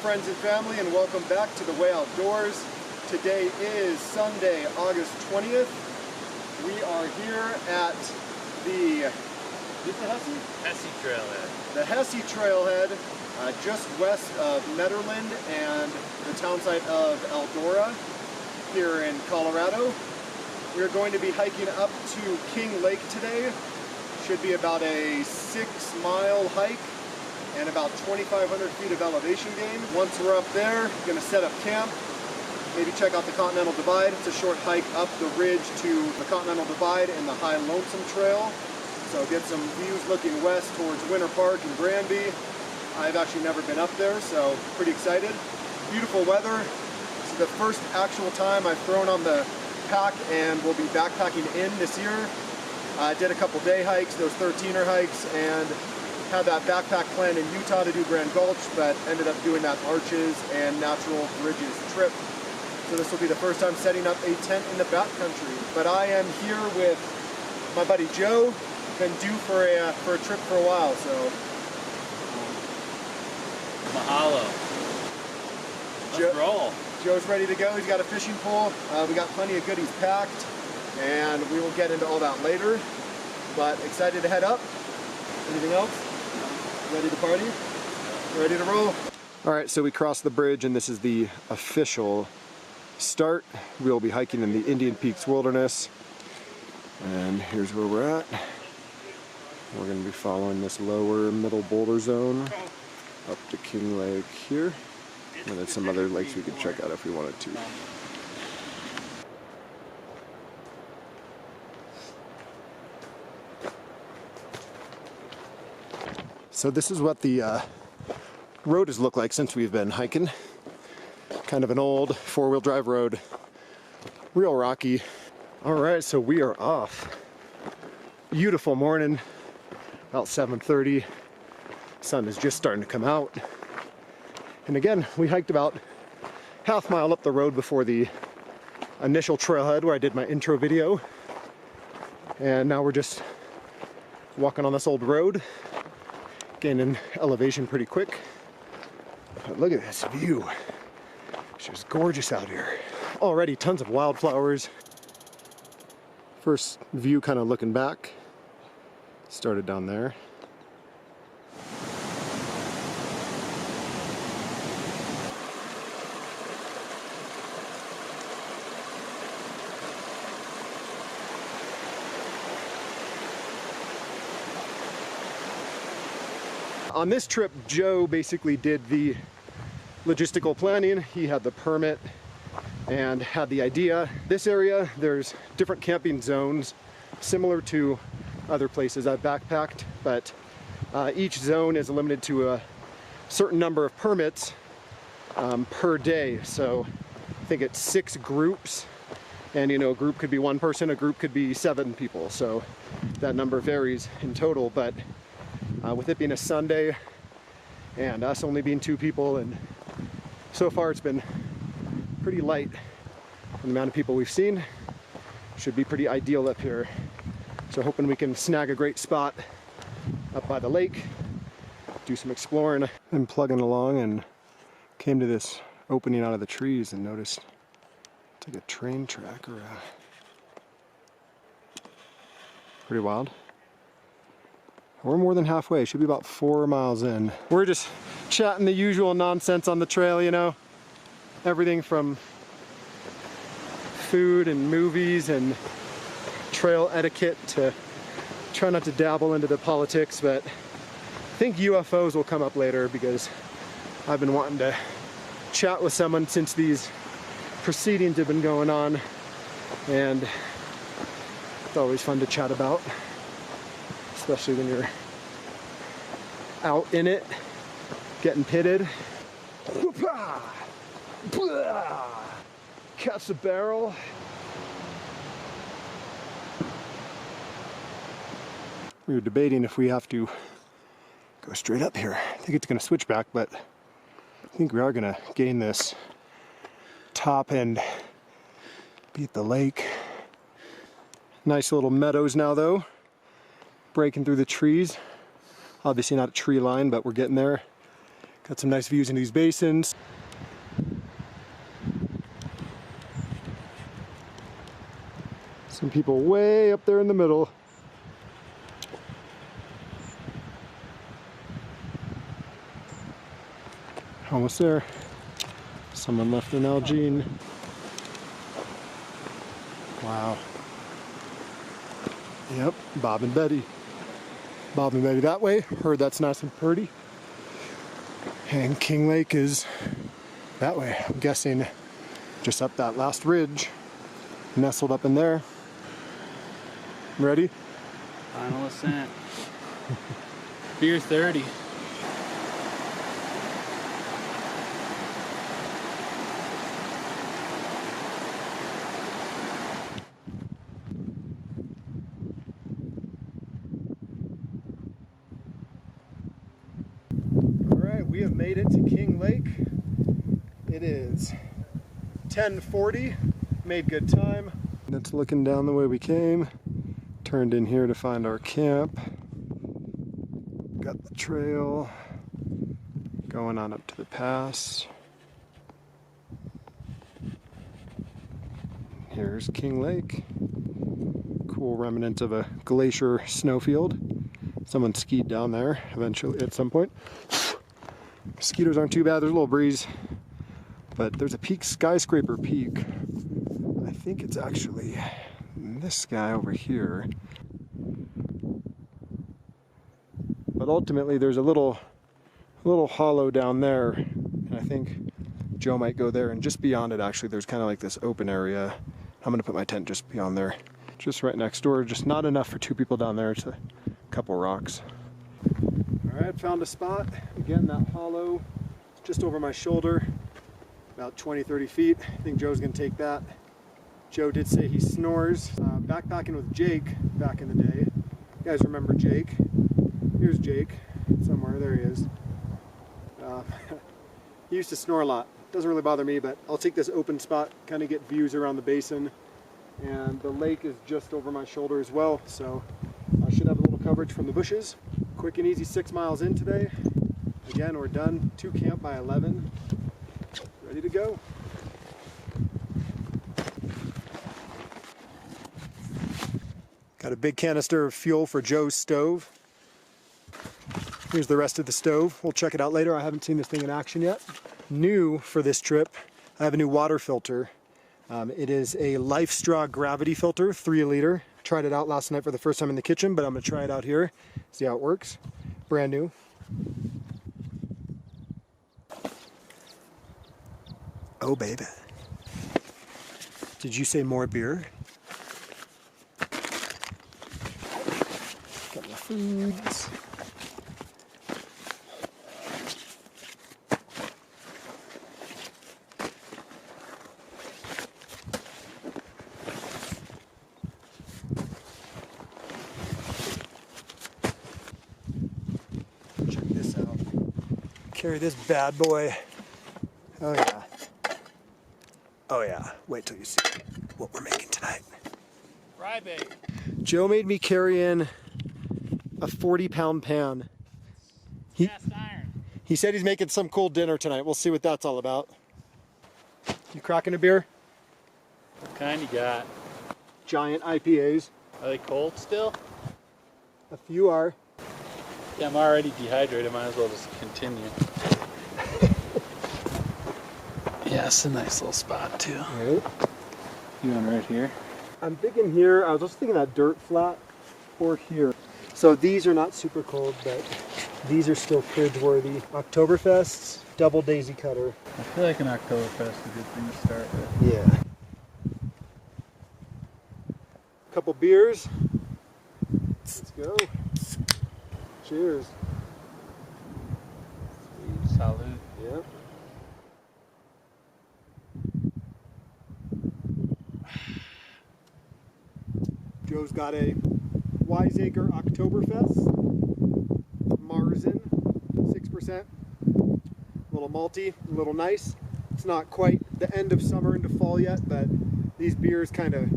friends and family, and welcome back to The Way Outdoors. Today is Sunday, August 20th. We are here at the Hesse Trailhead. The Hesse Trailhead, just west of Nederland and the town site of Eldora here in Colorado. We're going to be hiking up to King Lake today. Should be about a 6-mile hike and about 2,500 feet of elevation gain. Once we're up there, going to set up camp, maybe check out the Continental Divide. It's a short hike up the ridge to the Continental Divide and the High Lonesome Trail. So get some views looking west towards Winter Park and Granby. I've actually never been up there, so pretty excited. Beautiful weather. This is the first actual time I've thrown on the pack and will be backpacking in this year. I did a couple day hikes, those 13er hikes, and had that backpack plan in Utah to do Grand Gulch, but ended up doing that Arches and Natural Bridges trip. So this will be the first time setting up a tent in the backcountry. But I am here with my buddy Joe. Been due for a trip for a while, so. Mahalo. Let's roll. Joe's ready to go. He's got a fishing pole. We got plenty of goodies packed, and we will get into all that later. But excited to head up. Anything else? Ready to party? Ready to roll? All right, so we crossed the bridge, and this is the official start. We'll be hiking in the Indian Peaks Wilderness, and here's where we're at. We're going to be following this lower middle boulder zone up to King Lake here, and then some other lakes we could check out if we wanted to. So this is what the road has looked like since we've been hiking. Kind of an old four-wheel drive road, real rocky. All right, so we are off. Beautiful morning, about 7:30. Sun is just starting to come out. And again, we hiked about half mile up the road before the initial trailhead where I did my intro video. And now we're just walking on this old road, gaining elevation pretty quick. But look at this view. It's just gorgeous out here. Already tons of wildflowers. First view kind of looking back. Started down there. On this trip, Joe basically did the logistical planning. He had the permit and had the idea. This area, there's different camping zones similar to other places I've backpacked, but each zone is limited to a certain number of permits per day. So I think it's 6 groups, and a group could be 1 person, a group could be 7 people. So that number varies in total, but with it being a Sunday and us only being 2 people, and so far it's been pretty light in the amount of people we've seen. Should be pretty ideal up here. So hoping we can snag a great spot up by the lake, do some exploring. I'm plugging along and came to this opening out of the trees and noticed it's like a train track or pretty wild. We're more than halfway, should be about 4 miles in. We're just chatting the usual nonsense on the trail, everything from food and movies and trail etiquette to try not to dabble into the politics, but I think UFOs will come up later because I've been wanting to chat with someone since these proceedings have been going on, and it's always fun to chat about, especially when you're out in it, getting pitted. Catch the barrel. We were debating if we have to go straight up here. I think it's going to switch back, but I think we are going to gain this top and be at the lake. Nice little meadows now though, breaking through the trees. Obviously not a tree line, but we're getting there. Got some nice views in these basins. Some people way up there in the middle. Almost there. Someone left an Algene. Wow. Yep, Bob and Betty. Bob and Betty that way. Heard that's nice and pretty. And King Lake is that way. I'm guessing just up that last ridge. Nestled up in there. Ready? Final ascent. Beer 30. We have made it to King Lake. It is 10:40. Made good time. That's looking down the way we came. Turned in here to find our camp. Got the trail going on up to the pass. Here's King Lake. Cool remnant of a glacier snowfield. Someone skied down there eventually at some point. Mosquitoes aren't too bad, there's a little breeze. But there's a peak, skyscraper peak. I think it's actually this guy over here. But ultimately there's a little hollow down there. And I think Joe might go there, and just beyond it actually there's kind of like this open area. I'm gonna put my tent just beyond there. Just right next door, just not enough for two people down there. It's a couple rocks. Alright, found a spot. Again, that hollow just over my shoulder, about 20-30 feet. I think Joe's gonna take that. Joe did say he snores. Backpacking with Jake back in the day. You guys remember Jake? Here's Jake somewhere, there he is. He used to snore a lot. Doesn't really bother me, but I'll take this open spot, kind of get views around the basin. And the lake is just over my shoulder as well, so I should have a little coverage from the bushes. Quick and easy 6 miles in today. Again, we're done. 2 camp by 11. Ready to go. Got a big canister of fuel for Joe's stove. Here's the rest of the stove. We'll check it out later. I haven't seen this thing in action yet. New for this trip, I have a new water filter. It is a Life Straw gravity filter, 3 liter. Tried it out last night for the first time in the kitchen, but I'm gonna try it out here, see how it works. Brand new. Oh baby. Did you say more beer? Got my foods. Carry this bad boy. Oh yeah. Oh yeah. Wait till you see what we're making tonight. Fry bait. Joe made me carry in a 40-pound pan. Cast iron. He said he's making some cool dinner tonight. We'll see what that's all about. You cracking a beer? What kind you got? Giant IPAs. Are they cold still? A few are. Yeah, I'm already dehydrated. Might as well just continue. Yeah, it's a nice little spot too. Right. You want right here? I'm thinking here, I was just thinking that dirt flat or here. So these are not super cold, but these are still fridge-worthy. Oktoberfests, double daisy cutter. I feel like an Oktoberfest is a good thing to start with. Yeah. Couple beers. Let's go. Cheers. Salud. Yep. Joe's got a Wiseacre Oktoberfest. Marzen, 6%. A little malty, a little nice. It's not quite the end of summer into fall yet, but these beers kind of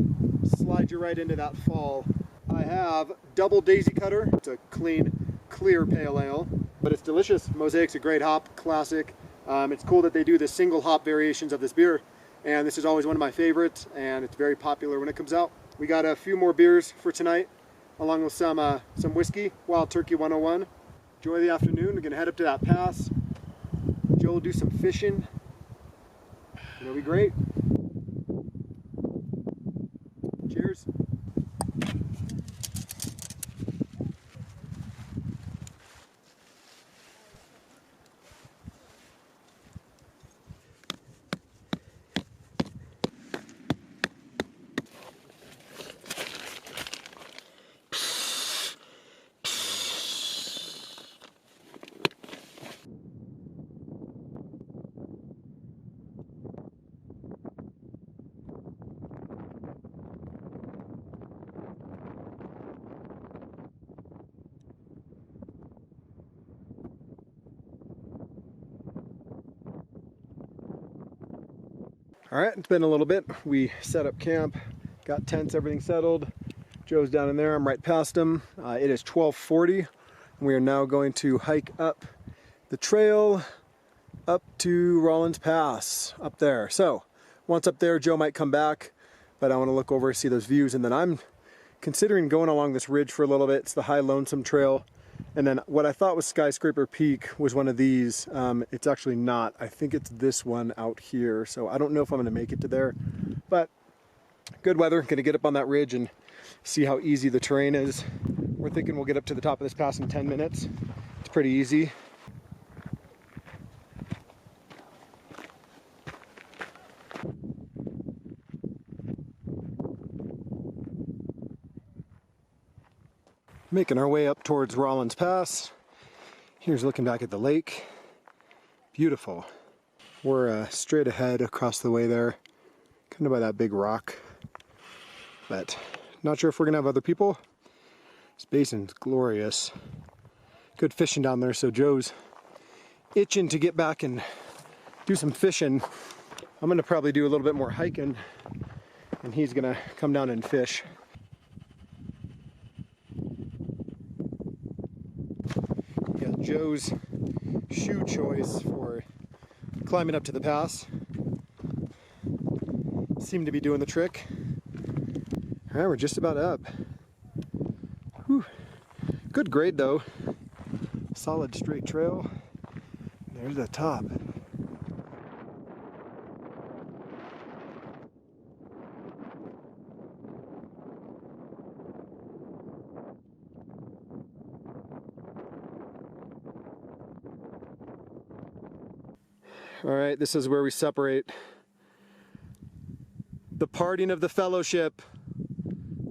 slide you right into that fall. I have double daisy cutter. It's a clean, clear pale ale. but it's delicious. Mosaic's a great hop, classic. It's cool that they do the single hop variations of this beer, and this is always one of my favorites, and it's very popular when it comes out. We got a few more beers for tonight, along with some whiskey, Wild Turkey 101. Enjoy the afternoon. We're gonna head up to that pass. Joe will do some fishing. It'll be great. Cheers. All right, it's been a little bit. We set up camp, got tents, everything settled. Joe's down in there, I'm right past him. It is 12:40, and we are now going to hike up the trail up to Rollins Pass, up there. So, once up there, Joe might come back, but I want to look over and see those views, and then I'm considering going along this ridge for a little bit. It's the High Lonesome Trail. And then what I thought was Skyscraper Peak was one of these. It's actually not. I think it's this one out here. So I don't know if I'm going to make it to there. But good weather. Going to get up on that ridge and see how easy the terrain is. We're thinking we'll get up to the top of this pass in 10 minutes. It's pretty easy. Making our way up towards Rollins Pass. Here's looking back at the lake. Beautiful. We're straight ahead across the way there, kind of by that big rock. But not sure if we're gonna have other people. This basin's glorious. Good fishing down there, so Joe's itching to get back and do some fishing. I'm gonna probably do a little bit more hiking, and he's gonna come down and fish. Joe's shoe choice for climbing up to the pass seemed to be doing the trick. All right, we're just about up. Whew. Good grade though. Solid straight trail. There's the top. All right, this is where we separate. The parting of the fellowship,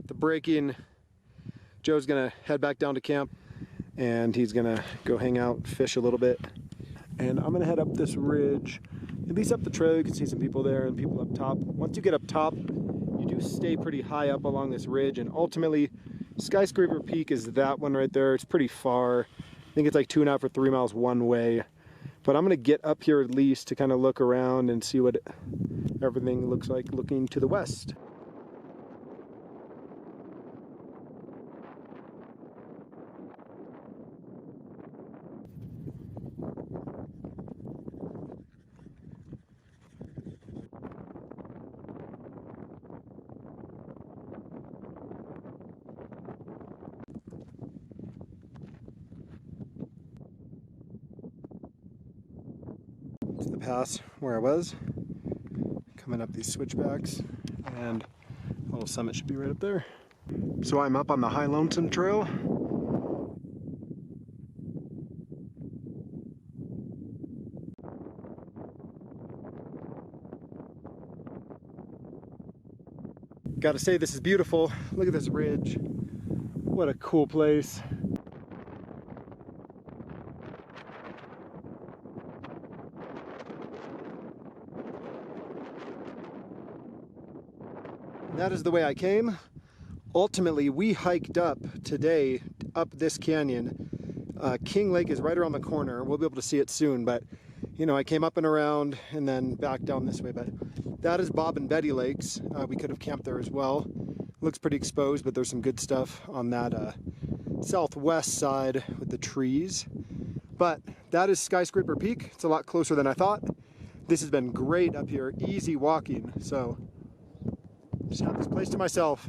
the breaking. Joe's gonna head back down to camp, and he's gonna go hang out, fish a little bit. And I'm gonna head up this ridge, at least up the trail. You can see some people there and people up top. Once you get up top, you do stay pretty high up along this ridge, and ultimately, Skyscraper Peak is that one right there. It's pretty far. I think it's like 2.5 or 3 miles one way. But I'm gonna get up here at least to kind of look around and see what everything looks like looking to the west. The pass where I was, coming up these switchbacks, and a little summit should be right up there. So I'm up on the High Lonesome Trail. Gotta say, this is beautiful. Look at this ridge. What a cool place. That is the way I came. Ultimately, we hiked up today, up this canyon. King Lake is right around the corner. We'll be able to see it soon, but you know, I came up and around and then back down this way. But that is Bob and Betty Lakes. We could have camped there as well. Looks pretty exposed, but there's some good stuff on that southwest side with the trees. But that is Skyscraper Peak. It's a lot closer than I thought. This has been great up here, easy walking. So just have this place to myself.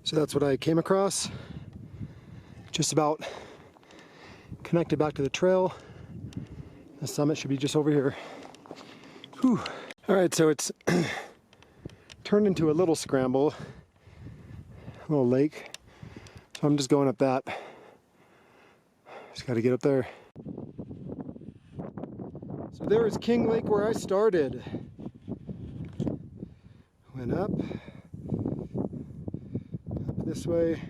So that's what I came across. Just about connected back to the trail. The summit should be just over here. Whew. All right, so it's turned into a little scramble, a little lake. So I'm just going up that. Just got to get up there. So there is King Lake where I started. Went up this way,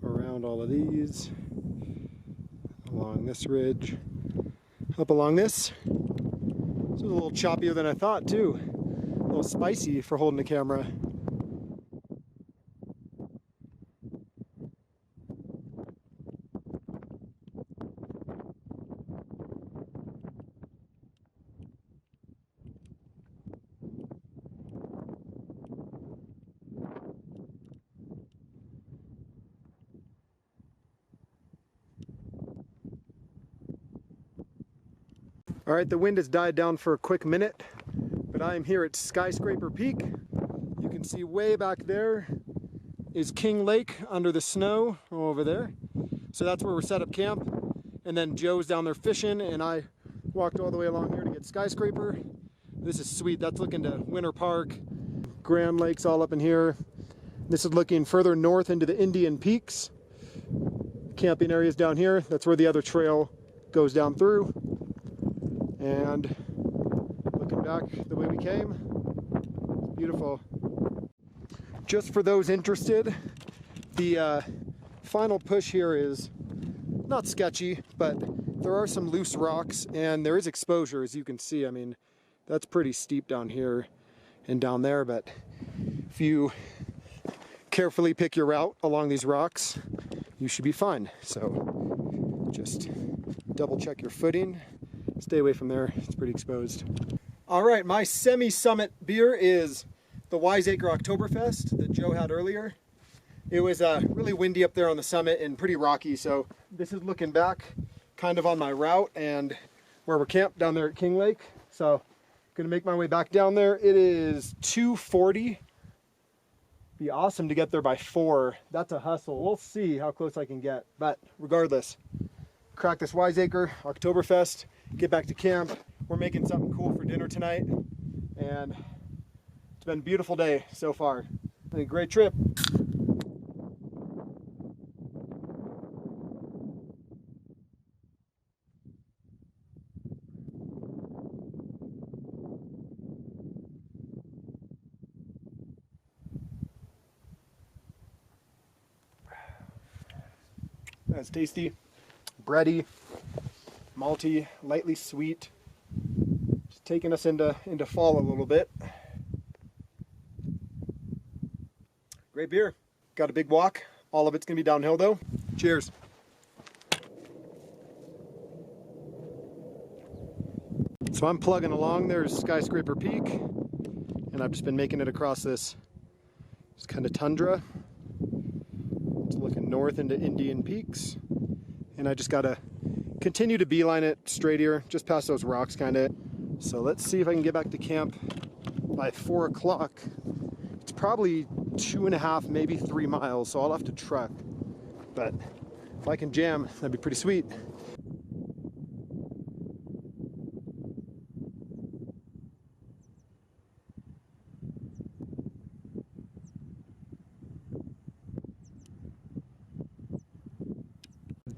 around all of these, along this ridge, up along this. This was a little choppier than I thought too. A little spicy for holding the camera. All right, the wind has died down for a quick minute, but I am here at Skyscraper Peak. You can see way back there is King Lake under the snow over there. So that's where we're set up camp. And then Joe's down there fishing, and I walked all the way along here to get Skyscraper. This is sweet. That's looking to Winter Park, Grand Lake's all up in here. This is looking further north into the Indian Peaks. Camping areas down here. That's where the other trail goes down through. And looking back the way we came, beautiful. Just for those interested, the final push here is not sketchy, but there are some loose rocks and there is exposure, as you can see. I mean, that's pretty steep down here and down there, but if you carefully pick your route along these rocks, you should be fine. So just double check your footing. Stay away from there, it's pretty exposed. All right, my semi-summit beer is the Wiseacre Oktoberfest that Joe had earlier. It was really windy up there on the summit and pretty rocky, so this is looking back kind of on my route and where we're camped down there at King Lake. So gonna make my way back down there. It is 2:40. Be awesome to get there by 4. That's a hustle. We'll see how close I can get, but regardless, crack this Wiseacre Oktoberfest, get back to camp. We're making something cool for dinner tonight, and it's been a beautiful day so far. A great trip. That's tasty, bready, malty, lightly sweet. Just taking us into fall a little bit. Great beer. Got a big walk. All of it's gonna be downhill though. Cheers. So I'm plugging along. There's Skyscraper Peak, and I've just been making it across this kind of tundra. It's looking north into Indian Peaks, and I just gotta continue to beeline it straight here, just past those rocks kind of. So let's see if I can get back to camp by 4 o'clock. It's probably 2.5, maybe 3 miles, so I'll have to truck. But if I can jam, that'd be pretty sweet.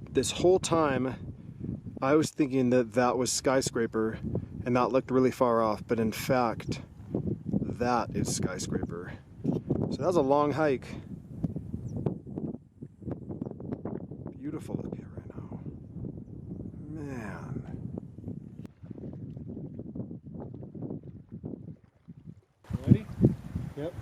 This whole time, I was thinking that that was Skyscraper, and that looked really far off, but in fact, that is Skyscraper. So that was a long hike. Beautiful up here right now. Man. Ready? Yep.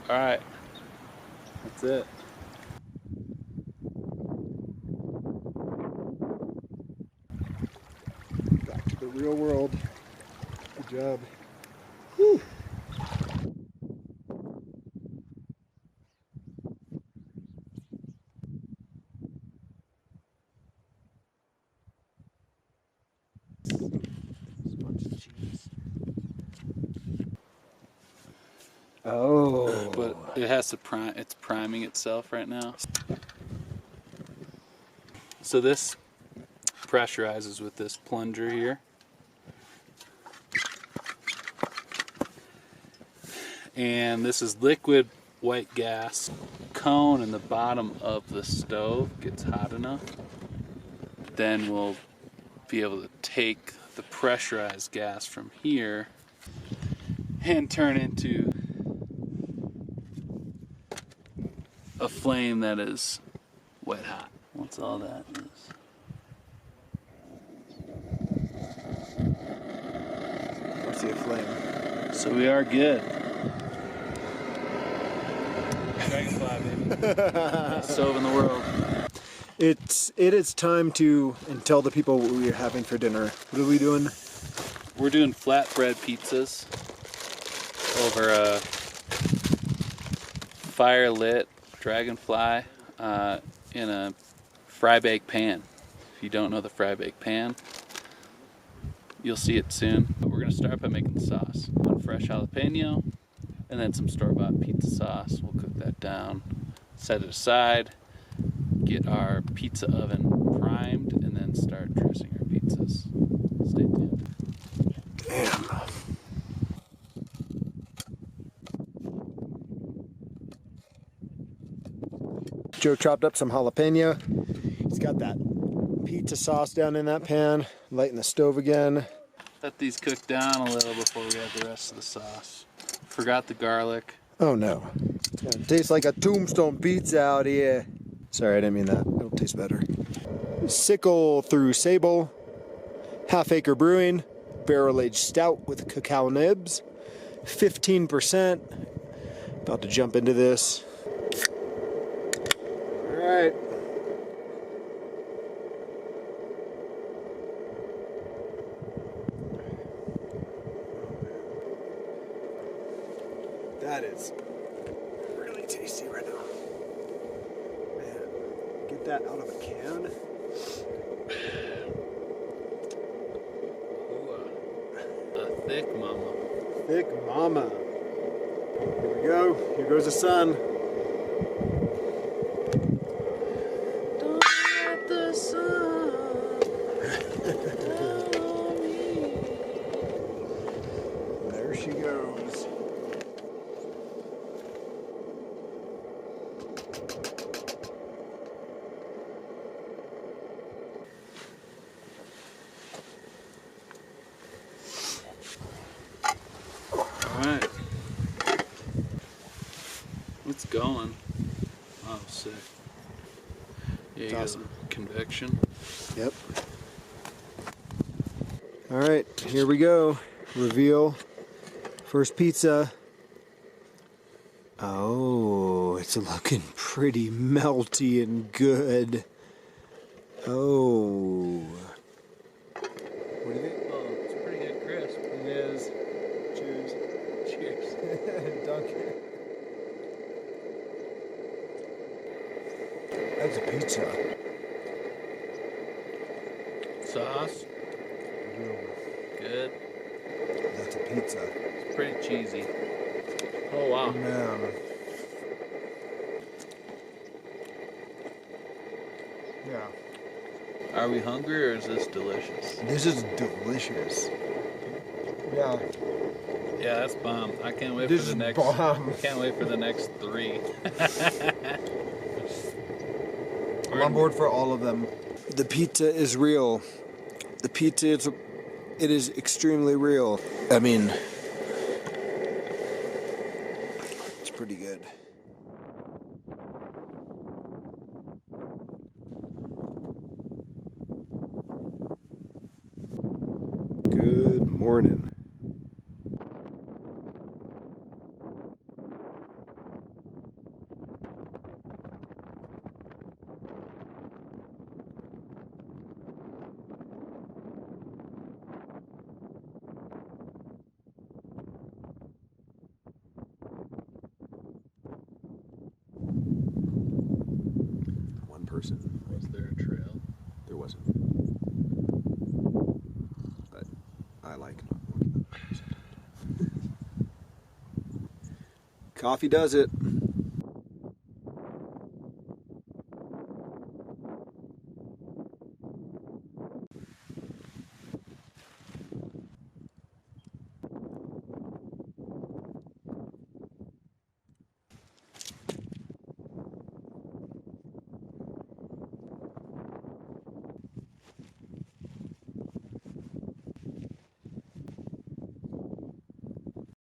All right. That's it. Back to the real world. Good job. Whew. Oh. But it has to prime. It's priming itself right now. So this pressurizes with this plunger here. And this is liquid white gas. Cone in the bottom of the stove gets hot enough, then we'll be able to take the pressurized gas from here and turn into a flame that is white hot. What's all that is? I see a flame. So we are good. Dragonfly, baby. Stove in the world. It is time to tell the people what we're having for dinner. What are we doing? We're doing flatbread pizzas over a fire lit Dragonfly in a fry bake pan. If you don't know the fry bake pan, you'll see it soon. But we're gonna start by making the sauce. One fresh jalapeno, and then some store-bought pizza sauce. We'll cook that down, set it aside, get our pizza oven primed, and then start dressing our pizzas. Stay tuned. Damn. Joe chopped up some jalapeno. He's got that pizza sauce down in that pan, lighting the stove again. Let these cook down a little before we add the rest of the sauce. Forgot the garlic. Oh no. It's gonna taste like a tombstone pizza out here. Sorry, I didn't mean that. It'll taste better. Sickle through Sable. Half Acre Brewing. Barrel aged stout with cacao nibs. 15%. About to jump into this. Alright. That is really tasty right now. Man, get that out of a can. Ooh, a thick mama. Thick mama. Here we go. Here goes the sun. Don't let the sun down on me. There she goes. Alright. It's going. Oh, sick. Yeah, you got Awesome. convection. Yep. Alright, here we go. Reveal. First pizza. Oh, it's looking pretty melty and good. Oh. What do you think? Oh, it's pretty good crisp. It is. Cheers. Cheers. Duncan. That's a pizza. Sauce, good. That's a pizza. It's pretty cheesy. Oh wow. Man. Yeah. Are we hungry or is this delicious? This is delicious. Yeah. Yeah, that's bomb. I can't wait This for the is next. bomb. Can't wait for the next 3. I'm on board for all of them. The pizza is real. The pizza is, it is extremely real. I mean, it's pretty good. Good morning. person. Was there a trail? There wasn't. But I like not walking on the trail sometimes. Coffee does it.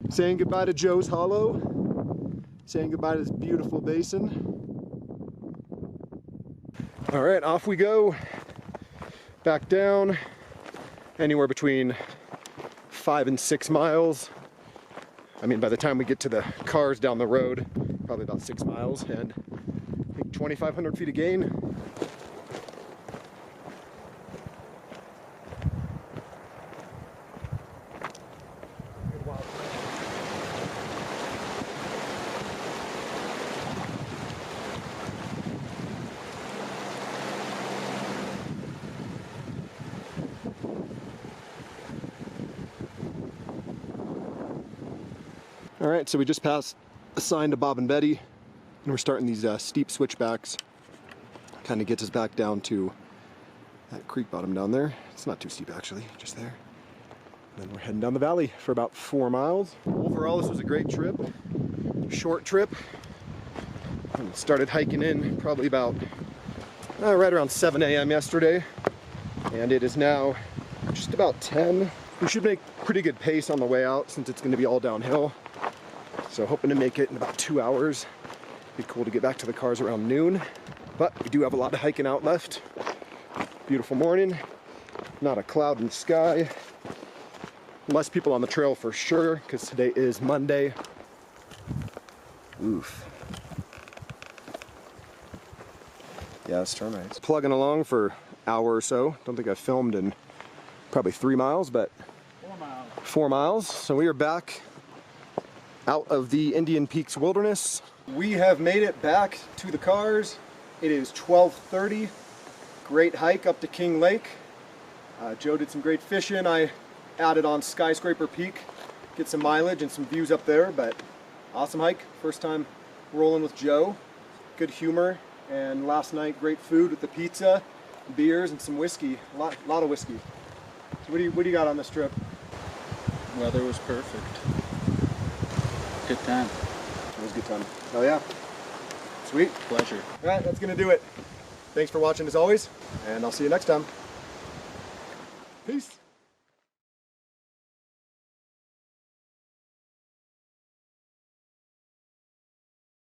Saying goodbye to Joe's Hollow. Saying goodbye to this beautiful basin. All right, off we go. Back down. Anywhere between 5 and 6 miles. I mean, by the time we get to the cars down the road, probably about 6 miles, and I think 2,500 feet of gain. All right, so we just passed a sign to Bob and Betty, and we're starting these steep switchbacks. Kind of gets us back down to that creek bottom down there. It's not too steep actually, just there. And then we're heading down the valley for about 4 miles. Overall, this was a great trip, short trip. And started hiking in probably about right around 7 a.m. yesterday, and it is now just about 10. We should make pretty good pace on the way out since it's going to be all downhill. So hoping to make it in about 2 hours. Be cool to get back to the cars around noon. But we do have a lot of hiking out left. Beautiful morning. Not a cloud in the sky. Less people on the trail for sure, because today is Monday. Oof. Yeah, it's termites. Plugging along for an hour or so. Don't think I've filmed in probably 3 miles, but 4 miles. 4 miles. So we are back out of the Indian Peaks Wilderness. We have made it back to the cars. It is 12:30. Great hike up to King Lake. Joe did some great fishing. I added on Skyscraper Peak. Get some mileage and some views up there, but awesome hike. First time rolling with Joe. Good humor. And last night, great food with the pizza, beers, and some whiskey. A lot of whiskey. So what do you got on this trip? Weather was perfect. Good time. It was a good time. Oh yeah. Sweet. Pleasure. All right, that's gonna do it. Thanks for watching as always, and I'll see you next time. Peace.